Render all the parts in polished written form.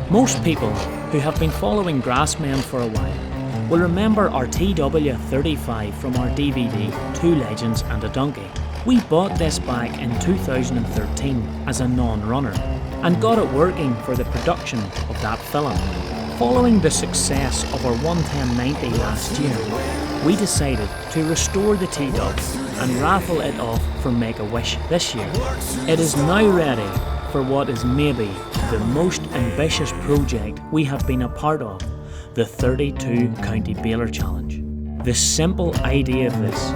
Most people who have been following GRASSMEN for a while will remember our TW35 from our DVD Two Legends and a Donkey. We bought this back in 2013 as a non-runner and got it working for the production of that film. Following the success of our 11090 last year, we decided to restore the T-Dub and raffle it off for Make-A-Wish this year. It is now ready for what is maybe the most ambitious project we have been a part of, the 32 County Baler Challenge. The simple idea of this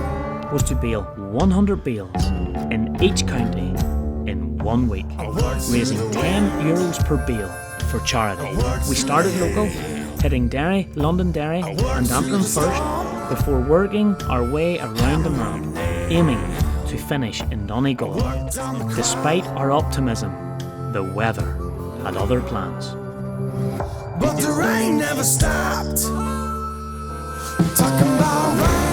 was to bale 100 bales in each county in 1 week, raising €10 per bale for charity. We started local, hitting Derry, Londonderry and Antrim first, before working our way around the map, aiming to finish in Donegal. Despite our optimism, the weather had other plans. But the rain never stopped. Talking about rain.